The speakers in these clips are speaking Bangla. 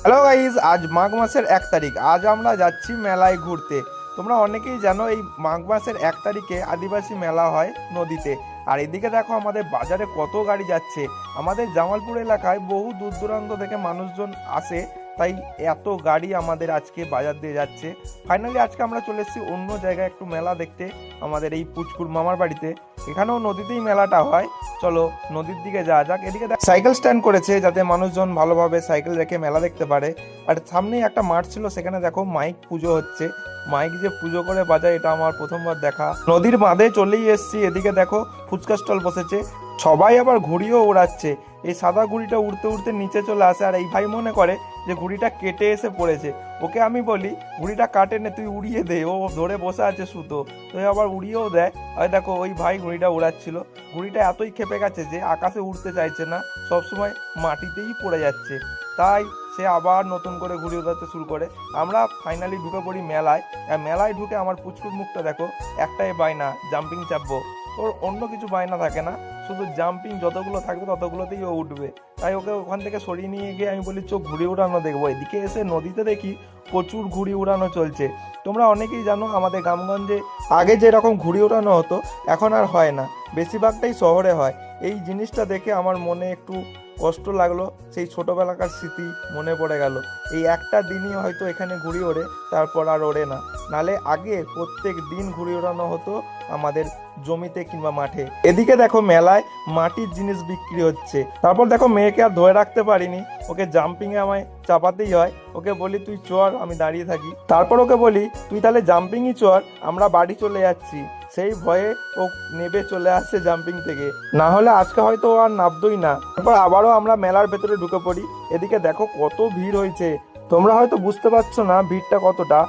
হ্যালো গাইজ, আজ মাঘ মাসের 1 তারিখ। আজ আমরা যাচ্ছি মেলায় ঘুরতে। তোমরা অনেকেই জানো এই মাঘ মাসের 1 তারিখে আদিবাসী মেলা হয় নদীতে। আর এদিকে দেখো আমাদের বাজারে কত গাড়ি যাচ্ছে। আমাদের জামালপুর এলাকায় বহু দূর দূরান্ত থেকে মানুষজন আসে, তাই এত গাড়ি আমাদের আজকে বাজার দিয়ে যাচ্ছে। ফাইনালি আজকে আমরা চলে এসেছি অন্য জায়গায় একটু মেলা দেখতে, আমাদের এই পুচকুর মামার বাড়িতে। এখানেও নদীতেই মেলাটা হয়। চলো নদীর দিকে যাওয়া যাক। এদিকে সাইকেল স্ট্যান্ড করেছে যাতে মানুষজন ভালোভাবে সাইকেল রেখে মেলা দেখতে পারে। আর সামনেই একটা মাঠ ছিল, সেখানে দেখো মাইক পুজো হচ্ছে। মাইক যে পুজো করে বাজায় এটা আমার প্রথমবার দেখা। নদীর বাঁধে চলেই এসেছি। এদিকে দেখো ফুচকা স্টল বসেছে, সবাই আবার ঘুড়িও উড়াচ্ছে। এই সাদা ঘুড়িটা উড়তে উড়তে নিচে চলে আসে, আর এই ভাই মনে করে যে ঘুড়িটা কেটে এসে পড়েছে। ওকে আমি বলি ঘুড়িটা কাটে নে, তুই উড়িয়ে দে। ও ধরে বসে আছে সুতো, তো আবার উড়িয়েও দেয়। আর দেখো ওই ভাই ঘুড়িটা উড়াচ্ছিল। ঘুড়িটা এতই ক্ষেপে গেছে যে আকাশে উড়তে চাইছে না, সবসময় মাটিতেই পড়ে যাচ্ছে। তাই সে আবার নতুন করে ঘুড়ি উড়াতে শুরু করে। আমরা ফাইনালি ঢুকে পড়ি মেলায়। আর মেলায় ঢুকে আমার পুচকুর মুখটা দেখো, একটাই বায়না, জাম্পিং চাপবো। ওর অন্য কিছু বায়না থাকে না, শুধু জাম্পিং যতগুলো থাকবে ততগুলোতেই ও উঠবে। তাই ওকে ওখান থেকে সরিয়ে নিয়ে গিয়ে আমি বলি চোখ ঘুড়ি উড়ানো দেখবো। এদিকে এসে নদীতে দেখি প্রচুর ঘুড়ি উড়ানো চলছে। তোমরা অনেকেই জানো আমাদের গ্রামগঞ্জে আগে যেরকম ঘুড়ি উড়ানো হতো এখন আর হয় না, বেশিরভাগটাই শহরে হয়। এই জিনিসটা দেখে আমার মনে একটু কষ্ট লাগলো, সেই ছোটোবেলাকার স্মৃতি মনে পড়ে গেল। এই একটা দিনই হয়তো এখানে ঘুড়ি ওড়ে, তারপর আর ওড়ে না। নালে আগে প্রত্যেক দিন ঘুড়ি ওড়ানো হতো আমাদের জমিতে কিংবা মাঠে। এদিকে দেখো মেলায় মাটির জিনিস বিক্রি হচ্ছে। তারপর দেখো মেয়েকে আর ধরে রাখতে পারিনি, ওকে জাম্পিংয়ে আমায় চাপাতেই হয়। ওকে বলি তুই চর, আমি দাঁড়িয়ে থাকি। তারপর ওকে বলি তুই তাহলে জাম্পিংই চর, আমরা বাড়ি চলে যাচ্ছি। সেই ভয়ে ও নেবে চলে আসছে জাম্পিং থেকে, না হলে আজকে হয়তো ও আর নামতোই না। তারপর আবারও আমরা মেলার ভেতরে ঢুকে পড়ি। এদিকে দেখো কত ভিড় হয়েছে। তোমরা হয়তো বুঝতে পারছো না ভিড়টা কতটা।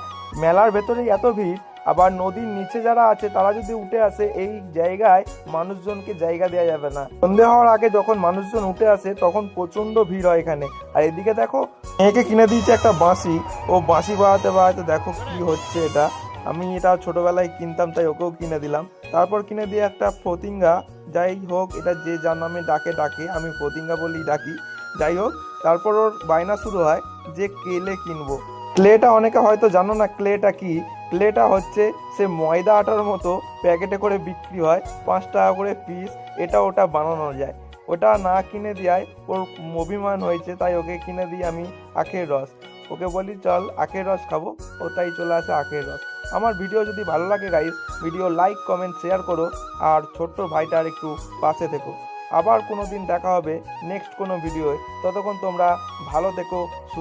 মেলার ভেতরেই এত ভিড়, আবার নদীর নিচে যারা আছে তারা যদি উঠে আসে এই জায়গায় মানুষজনকে জায়গা দেওয়া যাবে না। সন্ধে হওয়ার আগে যখন মানুষজন উঠে আসে তখন প্রচন্ড ভিড় হয় এখানে। আর এদিকে দেখো মেয়েকে কিনে দিয়েছে একটা বাঁশি। ও বাঁশি বাজাতে বাজাতে দেখো কি হচ্ছে এটা। আমি এটা ছোটবেলায় কিনতাম তাই ওকেও কিনে দিলাম। তারপর কিনে দিয়ে একটা ফতিঙ্গা, যাই হোক এটা যে যার নামে ডাকে ডাকে, আমি ফতিঙ্গা বলেই ডাকি। যাই হোক, তারপর ওর বায়না শুরু হয় যে ক্লে কিনবো। ক্লেটা অনেকে হয়তো জানো না ক্লেটা কি। ক্লেটা হচ্ছে সে ময়দা আটার মতো প্যাকেটে করে বিক্রি হয়, 5 টাকা করে পিস। এটা ওটা বানানো যায়। ওটা না কিনে দেওয়ায় ওর অভিমান হয়েছে, তাই ওকে কিনে দিই আমি আখের রস। ওকে বলি চল আখের রস খাবো, ও তাই চলে আসে আখের রস। আমার ভিডিও যদি ভালো লাগে guys, video like comment share করো, আর ছোট্ট ভাইটার একটু পাশে থেকো। আবার কোনো দিন দেখা হবে নেক্সট কোনো ভিডিওয়। ততক্ষণ তোমরা ভালো থেকো, সুস্থ